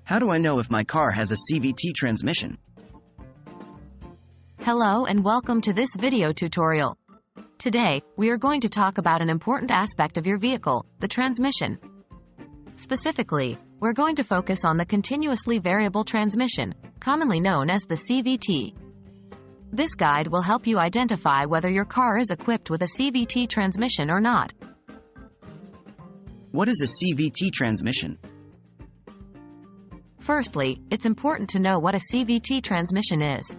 How do I know if my car has a CVT transmission? Hello and welcome to this video tutorial. Today, we are going to talk about an important aspect of your vehicle, the transmission. Specifically, we're going to focus on the continuously variable transmission, commonly known as the CVT. This guide will help you identify whether your car is equipped with a CVT transmission or not. What is a CVT transmission? Firstly, it's important to know what a CVT transmission is.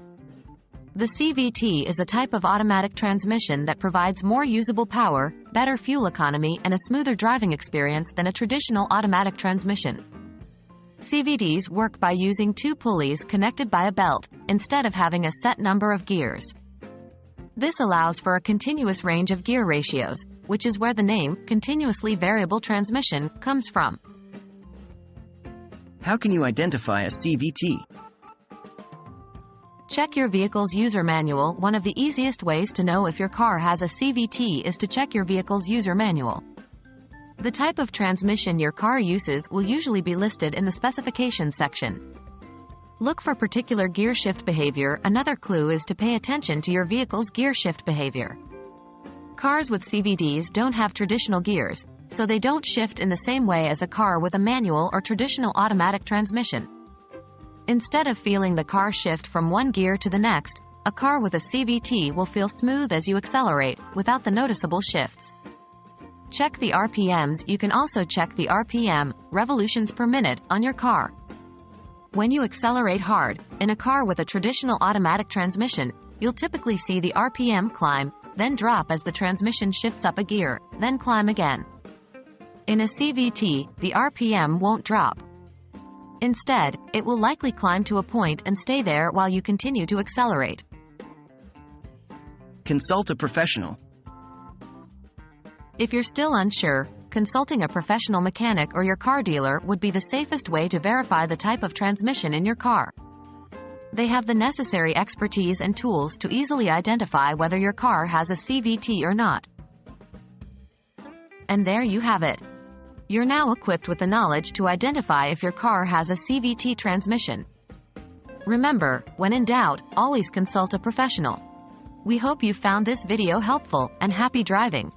The CVT is a type of automatic transmission that provides more usable power, better fuel economy, and a smoother driving experience than a traditional automatic transmission. CVTs work by using two pulleys connected by a belt, instead of having a set number of gears. This allows for a continuous range of gear ratios, which is where the name, continuously variable transmission, comes from. How can you identify a CVT? Check your vehicle's user manual. One of the easiest ways to know if your car has a CVT is to check your vehicle's user manual. The type of transmission your car uses will usually be listed in the specifications section. Look for particular gear shift behavior. Another clue is to pay attention to your vehicle's gear shift behavior. Cars with CVTs don't have traditional gears, so they don't shift in the same way as a car with a manual or traditional automatic transmission. Instead of feeling the car shift from one gear to the next, a car with a CVT will feel smooth as you accelerate, without the noticeable shifts. Check the RPMs. You can also check the RPM, revolutions per minute, on your car. When you accelerate hard, in a car with a traditional automatic transmission, you'll typically see the RPM climb, then drop as the transmission shifts up a gear, then climb again. In a CVT, the RPM won't drop. Instead, it will likely climb to a point and stay there while you continue to accelerate. Consult a professional. If you're still unsure, consulting a professional mechanic or your car dealer would be the safest way to verify the type of transmission in your car. They have the necessary expertise and tools to easily identify whether your car has a CVT or not. And there you have it. You're now equipped with the knowledge to identify if your car has a CVT transmission. Remember, when in doubt, always consult a professional. We hope you found this video helpful, and happy driving!